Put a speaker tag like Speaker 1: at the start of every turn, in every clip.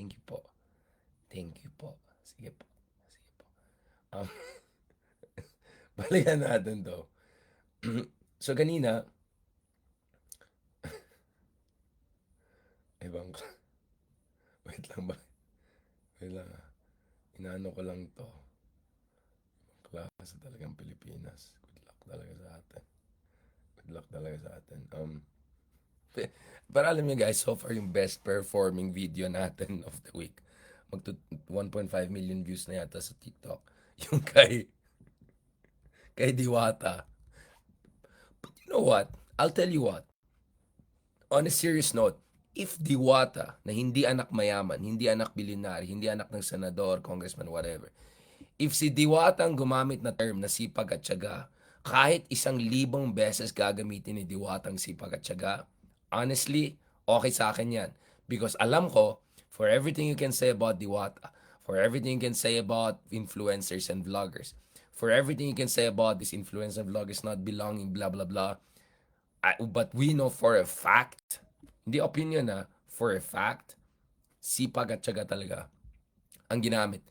Speaker 1: Thank you po. Thank you po. Sige po. Sige po. Um, balikan natin to. So, kanina, ibang, wait lang ba? Wait lang ah. Inaano ko lang to. Klase talagang Pilipinas. Good luck talaga sa atin. Good luck talaga sa atin. Para alam niyo guys, so far yung best performing video natin of the week. Magto 1.5 million views na yata sa TikTok. Yung kay Diwata. But you know what? I'll tell you what. On a serious note, if Diwata na hindi anak mayaman, hindi anak bilyonary, hindi anak ng senador, congressman, whatever, if si Diwata ang gumamit na term na sipag at tiyaga, kahit 1,000 beses gagamitin ni Diwata ang sipag at tiyaga, honestly, okay sa akin yan. Because alam ko, for everything you can say about Diwata, for everything you can say about influencers and vloggers, for everything you can say about these influencers and vloggers not belonging, blah, blah, blah, but we know for a fact, hindi opinion na, for a fact, sipag at tiyaga talaga ang ginamit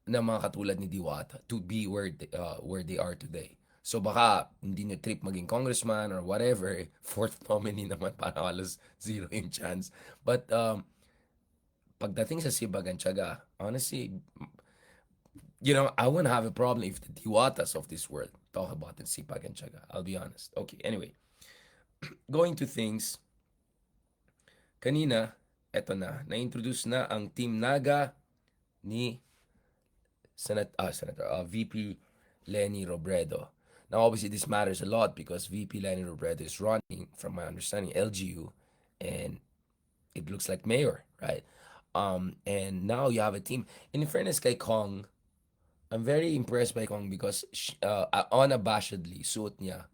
Speaker 1: ng mga katulad ni Diwata to be where they are today. So baka hindi nyo trip maging congressman or whatever, fourth nominee naman, parang halos zero yung chance. But pagdating sa sipag at tiyaga, honestly, I wouldn't have a problem if the Diwatas of this world talk about the sipag and tiyaga. I'll be honest. Okay, anyway, going to things, kanina, eto na-introduce na ang Team Naga ni VP Leni Robredo. Now, obviously, this matters a lot because VP Leni Robredo is running, from my understanding, LGU, and it looks like mayor, right? And now you have a team. And in fairness kay Kong, I'm very impressed by Kong because unabashedly, suot niya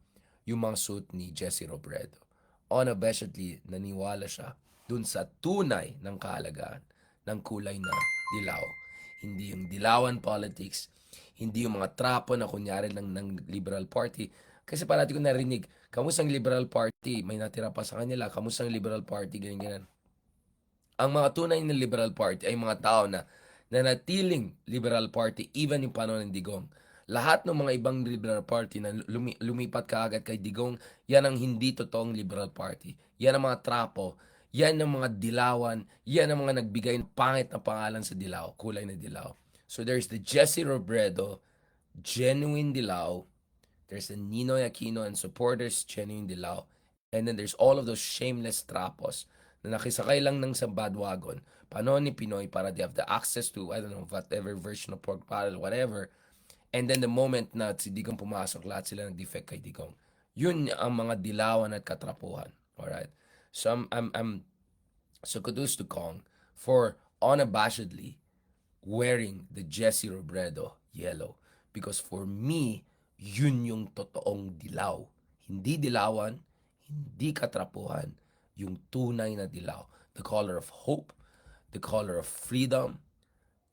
Speaker 1: yung mga suit ni Jesse Robredo. Unabashedly, naniwala siya dun sa tunay ng kahalagaan ng kulay na dilaw. Hindi yung dilawan politics, hindi yung mga trapo na kunyari ng Liberal Party. Kasi parati ko narinig, kamusta ang Liberal Party? May natira pa sa kanila. Kamusta ang Liberal Party? Ganyan. Ang mga tunay na Liberal Party ay mga tao na nanatiling Liberal Party even yung panahon ng Digong. Lahat ng mga ibang Liberal Party na lumipat kaagad kay Digong, yan ang hindi totoong Liberal Party. Yan ang mga trapo, yan ang mga dilawan, yan ang mga nagbigay ng pangit na pangalan sa dilaw, kulay na dilaw. So there's the Jesse Robredo, genuine dilaw. There's the Ninoy Aquino and supporters, genuine dilaw. And then there's all of those shameless trapos na nakisakay lang ng sa bandwagon, panahon ni Pinoy para they have the access to, I don't know, whatever version of pork barrel, whatever. And then the moment na si Digong pumasok, lahat sila nag-defect kay Digong. Yun ang mga dilawan at katrapuhan. Alright? So, so kudos to Kong for unabashedly wearing the Jesse Robredo yellow. Because for me, yun yung totoong dilaw. Hindi dilawan, hindi katrapuhan, yung tunay na dilaw. The color of hope, the color of freedom,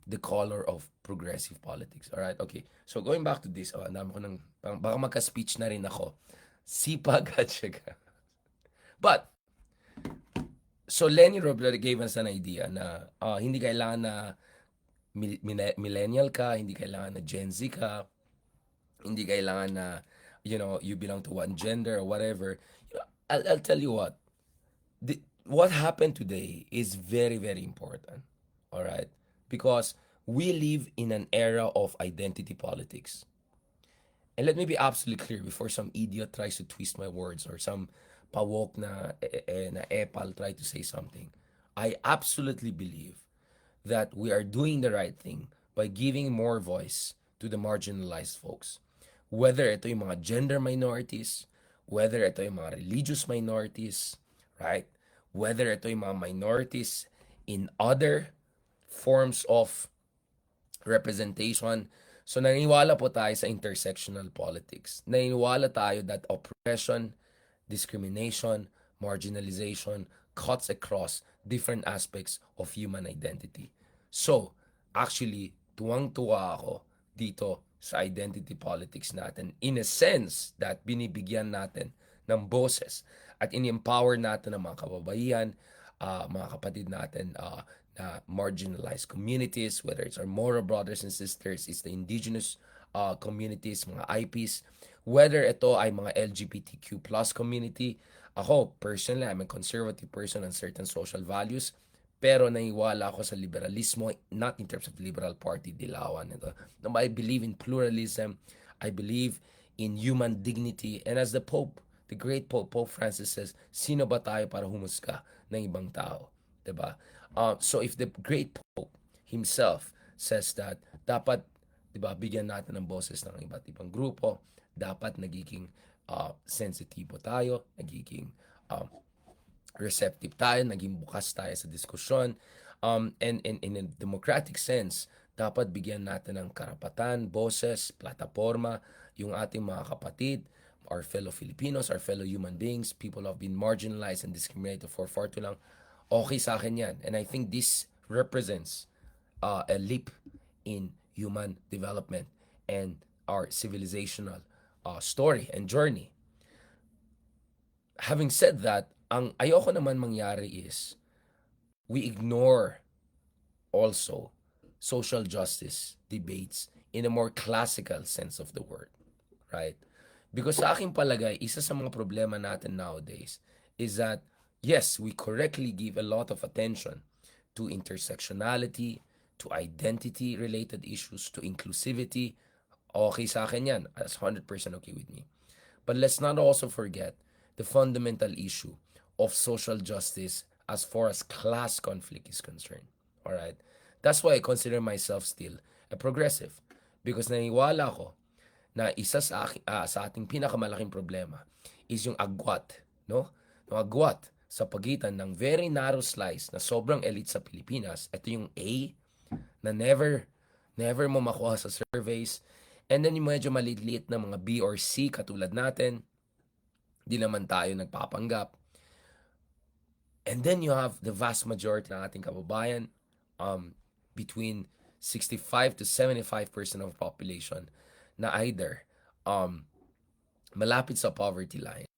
Speaker 1: the color of progressive politics. Alright, okay. So going back to this, ang dami ko ng, baka magka-speech na rin ako. Sipag at syaga. But, so Leni Robredo gave us an idea na hindi kailangan na millennial ka, hindi kailangan na Gen Z ka, hindi kailangan na, you belong to one gender or whatever. I'll tell you what, what happened today is very, very important. All right? Because we live in an era of identity politics. And let me be absolutely clear before some idiot tries to twist my words or some pawok na epal try to say something. I absolutely believe that we are doing the right thing by giving more voice to the marginalized folks. Whether ito yung mga gender minorities, whether ito yung mga religious minorities, right? Whether ito yung mga minorities in other forms of representation. So naniniwala po tayo sa intersectional politics. Naniniwala tayo that oppression, discrimination, marginalization cuts across different aspects of human identity. So, actually, tuwang-tuwa ako dito sa identity politics natin. In a sense that binibigyan natin ng boses at in-empower natin ang mga kababaihan, mga kapatid natin marginalized communities, whether it's our Moro brothers and sisters, it's the indigenous communities, mga IPs, whether ito ay mga LGBTQ plus community. Ako, personally, I'm a conservative person on certain social values, pero naiwala ako sa liberalismo, not in terms of liberal party, dilawan ito. No, I believe in pluralism. I believe in human dignity. And as the Pope, the great Pope, Pope Francis says, sino ba tayo para humusga ng ibang tao? Diba? So if the great Pope himself says that dapat, diba, bigyan natin ng boses ng iba't ibang grupo, dapat nagiging sensitibo tayo, nagiging uh, receptive tayo, naging bukas tayo sa diskusyon. And in a democratic sense, dapat bigyan natin ng karapatan, boses, plataforma, yung ating mga kapatid, our fellow Filipinos, our fellow human beings, people who have been marginalized and discriminated for far too long. Okay sa akin yan. And I think this represents a leap in human development and our civilizational story and journey. Having said that, ang ayoko naman mangyari is we ignore also social justice debates in a more classical sense of the word, right? Because sa aking palagay, isa sa mga problema natin nowadays is that, yes, we correctly give a lot of attention to intersectionality, to identity-related issues, to inclusivity. Okay sa akin yan. That's 100% okay with me. But let's not also forget the fundamental issue of social justice as far as class conflict is concerned. All right? That's why I consider myself still a progressive. Because naniwala ko na isa sa ating pinakamalaking problema is yung agwat, no? Yung agwat sa pagitan ng very narrow slice na sobrang elite sa Pilipinas. Ito yung A na never mo makuha sa surveys. And then yung medyo maliliit na mga B or C katulad natin, di naman tayo nagpapanggap. And then you have the vast majority ng ating kababayan, between 65 to 75% of population na either malapit sa poverty line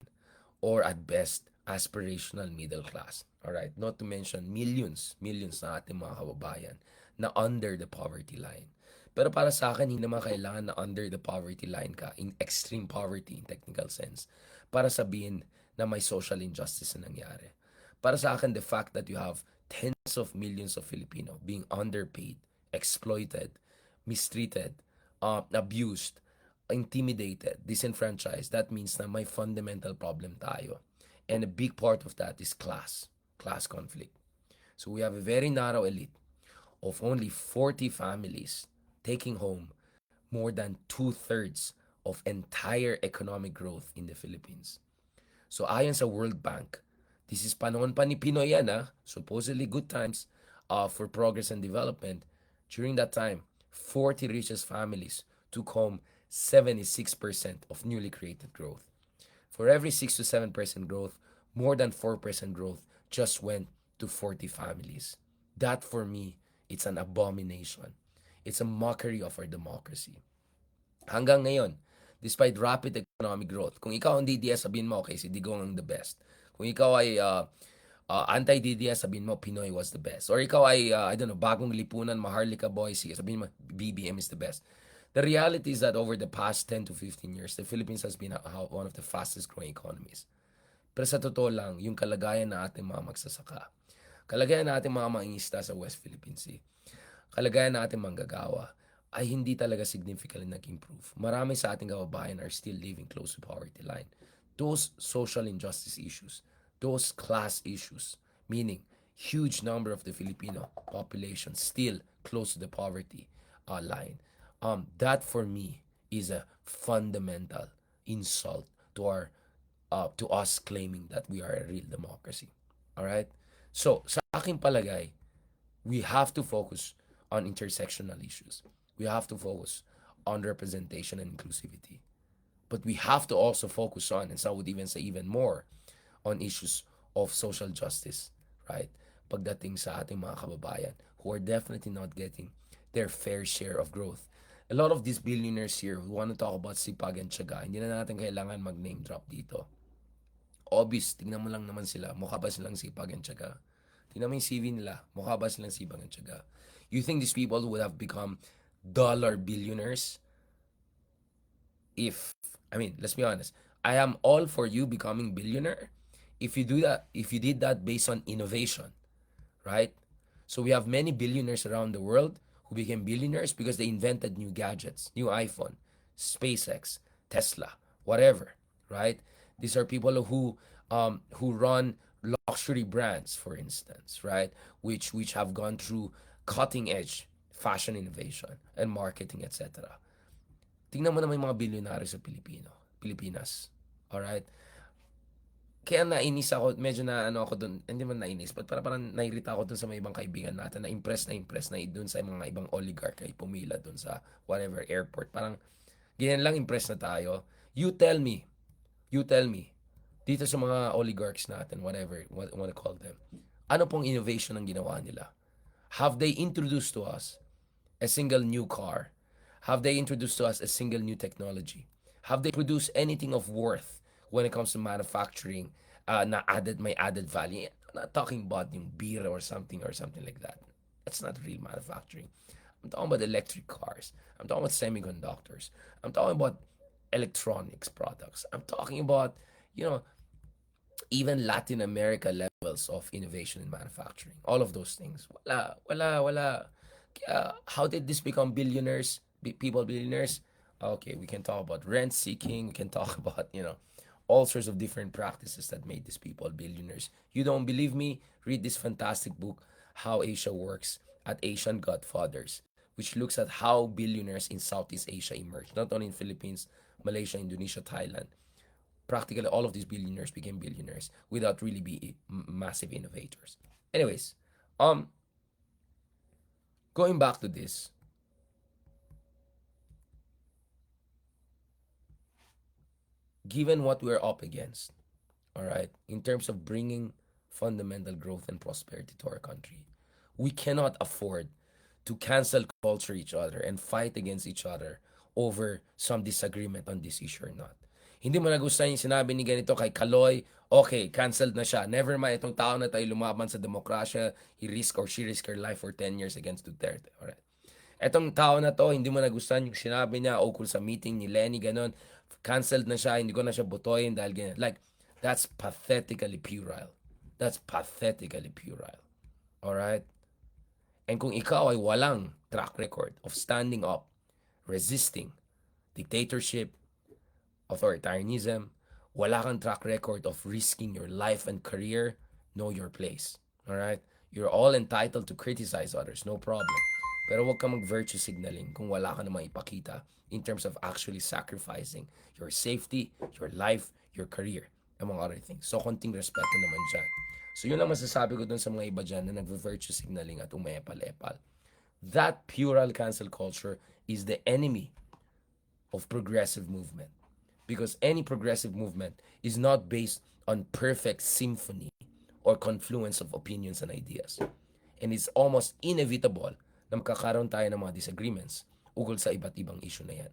Speaker 1: or at best aspirational middle class. All right? Not to mention millions na ating mga kababayan na under the poverty line. Pero para sa akin, hindi naman kailangan na under the poverty line ka, in extreme poverty in technical sense, para sabihin na may social injustice na nangyari. Para sa akin, the fact that you have tens of millions of Filipino being underpaid, exploited, mistreated, abused, intimidated, disenfranchised, that means na may fundamental problem tayo. And a big part of that is class conflict. So we have a very narrow elite of only 40 families taking home more than 2/3 of entire economic growth in the Philippines. So ayon sa World Bank, this is panahon pa ni Pinoy yan, supposedly good times for progress and development. During that time, 40 richest families took home 76% of newly created growth. For every 6 to 7% growth, more than 4% growth just went to 40 families. That for me, it's an abomination. It's a mockery of our democracy. Hanggang ngayon, despite rapid economic growth, kung ikaw ang DDS, sabihin mo, okay, si Digong ang the best. Kung ikaw ay anti-DDS, sabihin mo, Pinoy was the best. Or ikaw ay, I don't know, bagong lipunan, Maharlika Boise, sabihin mo, BBM is the best. The reality is that over the past 10 to 15 years, the Philippines has been one of the fastest growing economies. Pero sa totoo lang, yung kalagayan na ating mga magsasaka, kalagayan na ating mga mangingisda sa West Philippine Sea, kalagayan na ating manggagawa, ay hindi talaga significantly nag-improve. Marami sa ating kababayan are still living close to poverty line. Those social injustice issues, those class issues, meaning huge number of the Filipino population still close to the poverty line. That for me is a fundamental insult to to us claiming that we are a real democracy. All right? So, sa aking palagay, we have to focus on intersectional issues. We have to focus on representation and inclusivity. But we have to also focus on, and some would even say even more, on issues of social justice, right? Pagdating sa ating mga kababayan who are definitely not getting their fair share of growth. A lot of these billionaires here who want to talk about sipag and tiyaga, hindi na natin kailangan mag-name drop dito. Obvious, tingnan mo lang naman sila, mukha ba silang sipag and tiyaga? Tingnan mo yung CV nila. Mukha ba silang sibang at tiyaga? You think these people would have become dollar billionaires if, I mean, let's be honest. I am all for you becoming billionaire if you do that, if you did that based on innovation, right? So we have many billionaires around the world who became billionaires because they invented new gadgets, new iPhone, SpaceX, Tesla, whatever, right? These are people who run luxury brands, for instance, right? Which have gone through cutting edge fashion innovation and marketing, etc. Tingnan mo naman yung mga bilyonaryo sa Pilipinas. Alright? Kaya nainis ako, medyo na ano ako doon, hindi man nainis, but parang nairita ako doon sa mga ibang kaibigan natin, na impress na doon sa mga ibang oligarch ay pumila doon sa whatever airport. Parang, ganyan lang impress na tayo. You tell me, dito sa mga oligarchs natin, whatever, what you wanna call them, ano pong innovation ang ginawa nila? Have they introduced to us a single new car? Have they introduced to us a single new technology? Have they produced anything of worth when it comes to manufacturing na may added value? I'm not talking about yung beer or something like that. That's not real manufacturing. I'm talking about electric cars. I'm talking about semiconductors. I'm talking about electronics products. I'm talking about, you know, even Latin America levels of innovation in manufacturing. All of those things. Wala. How did this become billionaires? People billionaires? Okay, we can talk about rent seeking. We can talk about, all sorts of different practices that made these people billionaires. You don't believe me? Read this fantastic book, How Asia Works, at Asian Godfathers, which looks at how billionaires in Southeast Asia emerged, not only in Philippines, Malaysia, Indonesia, Thailand. Practically all of these billionaires became billionaires without really being massive innovators. Anyways, um, going back to this, given what we're up against, all right, in terms of bringing fundamental growth and prosperity to our country, we cannot afford to cancel culture each other and fight against each other over some disagreement on this issue or not. Hindi mo nagustuhan yung sinabi ni ganito kay Kaloy, okay, canceled na siya. Never mind, itong tao na tayo lumaban sa demokrasya, he risk or she risk her life for 10 years against Duterte. Alright. Etong tao na to, hindi mo nagustuhan yung sinabi niya ukol sa meeting ni Leni, ganon. Canceled na siya, hindi ko na siya botoyin dahil ganyan. Like, that's pathetically puerile. That's pathetically puerile. Alright? And kung ikaw ay walang track record of standing up, resisting dictatorship, authoritarianism, wala kang track record of risking your life and career, know your place. Alright? You're all entitled to criticize others, no problem. Pero huwag kang mag-virtue signaling kung wala ka namang ipakita in terms of actually sacrificing your safety, your life, your career, among other things. So, konting respeto naman dyan. So, yun lang masasabi ko dun sa mga iba dyan na nag-virtue signaling at umepal-epal. That puerile cancel culture is the enemy of progressive movement. Because any progressive movement is not based on perfect symphony or confluence of opinions and ideas. And it's almost inevitable na magkakaroon tayo ng mga disagreements ukol sa iba't ibang issue na yan.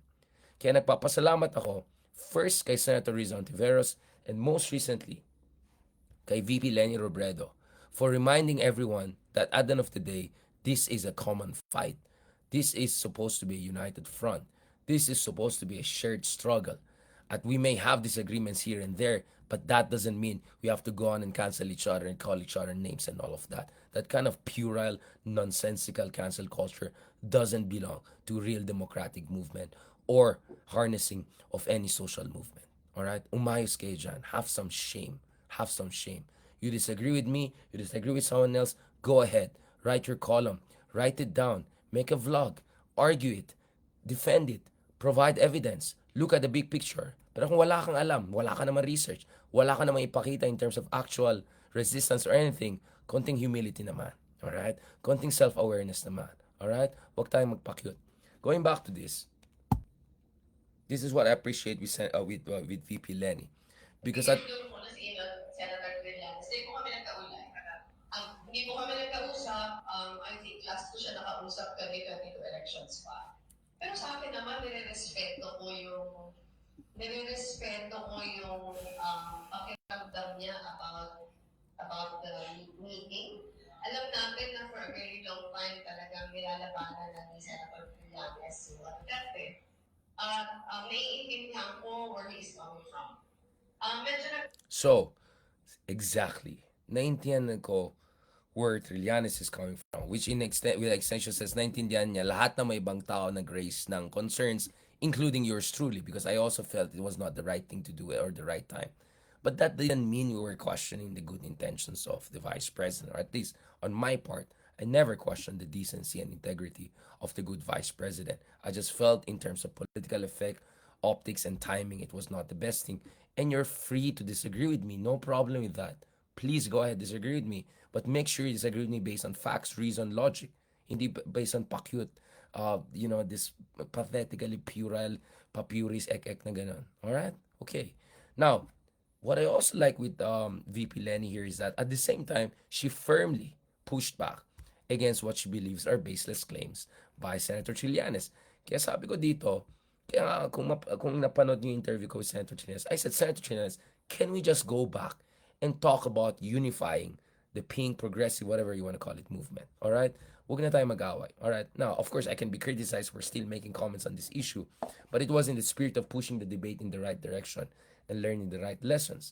Speaker 1: Kaya nagpapasalamat ako first kay Senator Rizal Ontiveros and most recently kay VP Leni Robredo for reminding everyone that at the end of the day, this is a common fight. This is supposed to be a united front. This is supposed to be a shared struggle. At we may have disagreements here and there, but that doesn't mean we have to go on and cancel each other and call each other names and all of that. That kind of puerile, nonsensical cancel culture doesn't belong to real democratic movement or harnessing of any social movement. Alright? Umayos kayo dyan. Have some shame. Have some shame. You disagree with me, you disagree with someone else, go ahead. Write your column. Write it down. Make a vlog. Argue it. Defend it. Provide evidence. Look at the big picture. Pero kung wala kang alam, wala ka naman research, wala ka naman ipakita in terms of actual resistance or anything, konting humility naman. Alright? Konting self-awareness naman. Alright? Huwag tayong magpa-cute. Going back to this is what I appreciate with VP Leni. Because at
Speaker 2: Senator Trillanes. Hindi po kami nagkaulay. Hindi po kami nagkausap. I think last ko siya nakausap 2022 elections pa. Pero sa akin naman, nire-respeto ko yung pakiramdam niya about the meeting. alam natin na for a very long time talagang nilalabanan na ni Senator Trillanes si Duterte. At naiintindihan ko where he is coming from. Medyo
Speaker 1: So, exactly. Naintindihan ko where Trillanes is coming from, which in with extension says naintindihan niya lahat ng may ibang tao nag-raise ng concerns, including yours truly, because I also felt it was not the right thing to do or the right time. But that didn't mean we were questioning the good intentions of the vice president, or at least on my part, I never questioned the decency and integrity of the good vice president. I just felt in terms of political effect, optics, and timing, it was not the best thing. And you're free to disagree with me. No problem with that. Please go ahead, disagree with me. But make sure you disagree with me based on facts, reason, logic. Hindi based on pakyut. This pathetically puerile, papuris, ek-ek na ganon. Alright? Okay. Now, what I also like with VP Leni here is that at the same time, she firmly pushed back against what she believes are baseless claims by Senator Trillanes. Kaya sabi ko dito, kaya nga, kung napanood niyo yung interview ko with Senator Trillanes, I said, Senator Trillanes, can we just go back and talk about unifying the pink, progressive, whatever you want to call it, movement? All right? Huwag na tayo mag-away. All right? Now, of course, I can be criticized for still making comments on this issue, but it was in the spirit of pushing the debate in the right direction and learning the right lessons.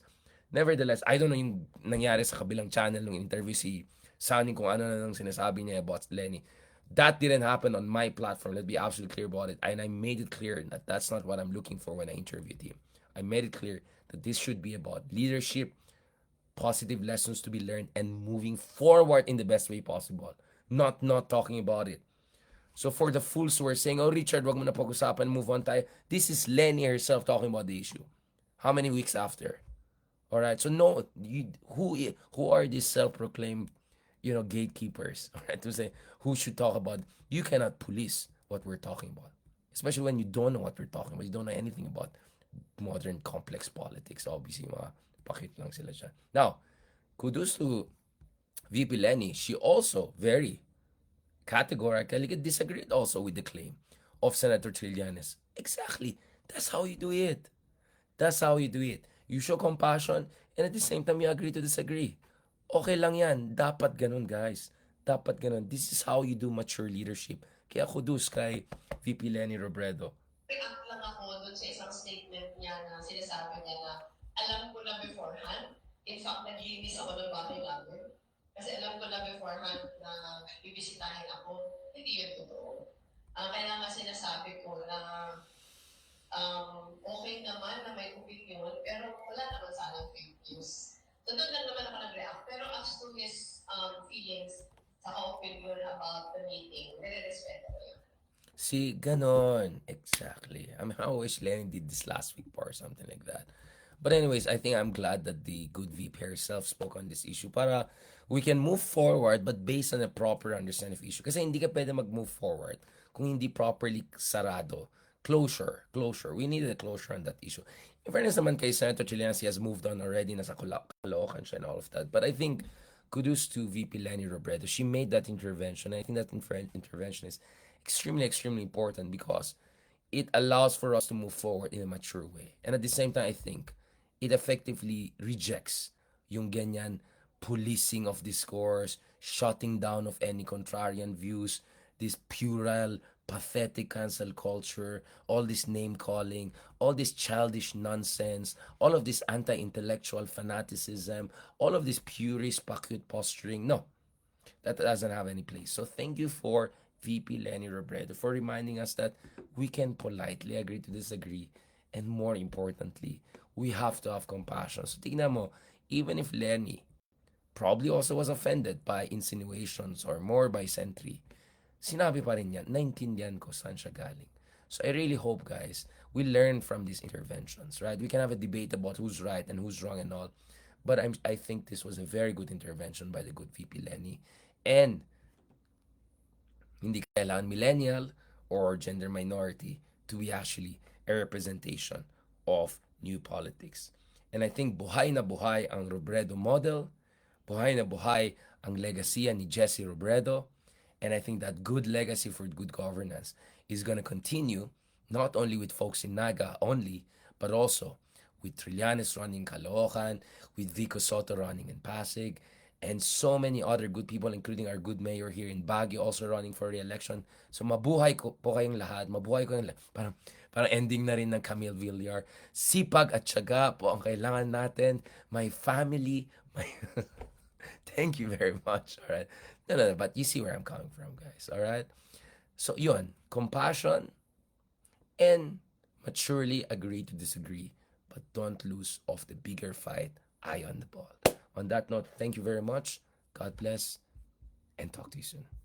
Speaker 1: Nevertheless, I don't know yung nangyari sa kabilang channel nung interview si Sunny kung ano na nang sinasabi niya about Lenny. That didn't happen on my platform. Let's be absolutely clear about it. And I made it clear that that's not what I'm looking for when I interviewed him. I made it clear that this should be about leadership, positive lessons to be learned, and moving forward in the best way possible. Not talking about it. So for the fools who are saying, oh Richard, wag mo na pag-usapan, move on tayo. This is Lenny herself talking about the issue. How many weeks after? All right. So no, who are these self-proclaimed, gatekeepers? All right, to say who should talk about. You cannot police what we're talking about, especially when you don't know what we're talking about. You don't know anything about modern complex politics. Obviously, mga pakit lang sila dyan. Now, kudos to VP Lenny. She also very categorically disagreed also with the claim of Senator Trillanes. Exactly. That's how you do it. That's how you do it. You show compassion and at the same time you agree to disagree. Okay lang yan. Dapat ganun, guys. Dapat ganun. This is how you do mature leadership. Kaya kudos kay VP Leni Robredo.
Speaker 2: react lang ako dun sa isang statement niya na sinasabi niya na alam ko na beforehand. In fact, naglinis ako ng bahay namin. Kasi alam ko na beforehand na bibisitahin ako. Hindi yun totoo. Kaya nga sinasabi ko na okay naman na may opinion, pero wala naman sanang fake news. So doon lang naman ako nag-react. Pero as to his feelings, sa opinion about the meeting, nire-respeto ko yun.
Speaker 1: See, ganon. Exactly. I mean, I wish Lenny did this last week or something like that. But anyways, I think I'm glad that the good VP herself spoke on this issue para we can move forward but based on a proper understanding of issue. Kasi hindi ka pwede mag-move forward kung hindi properly sarado. Closure. We needed a closure on that issue. In fairness naman kay Senator Trillanes, he has moved on already. Nasa Caloocan siya and all of that. But I think kudos to VP Leni Robredo. She made that intervention. I think that intervention is extremely important because it allows for us to move forward in a mature way. And at the same time, I think it effectively rejects yung ganyan policing of discourse, shutting down of any contrarian views, this puerile, pathetic cancel culture, all this name calling, all this childish nonsense, all of this anti intellectual fanaticism, all of this purist, pacut posturing. No, that doesn't have any place. So thank you for VP Leni Robredo for reminding us that we can politely agree to disagree, and more importantly, we have to have compassion. So tignan mo, even if Leni probably also was offended by insinuations or more by Sentry, sinabi pa rin yan, naintindihan ko saan siya galing. So I really hope, guys, we learn from these interventions, right? We can have a debate about who's right and who's wrong and all. But I think this was a very good intervention by the good VP Leni. And hindi kailangan millennial or gender minority to be actually a representation of new politics. And I think buhay na buhay ang Robredo model, buhay na buhay ang legacy ni Jesse Robredo, and I think that good legacy for good governance is going to continue not only with folks in Naga only, but also with Trillanes running Caloocan, with Vico Soto running in Pasig, and so many other good people, including our good mayor here in Baguio, also running for re-election. So mabuhay ko po kayong lahat. Mabuhay ko yung lahat. Parang ending na rin ng Camille Villar. Sipag at tiyaga po ang kailangan natin. My family, my... Thank you very much. All right. No, no, no, but you see where I'm coming from, guys. All right. So, yun. Compassion and maturely agree to disagree, but don't lose off the bigger fight, eye on the ball. On that note, thank you very much. God bless and talk to you soon.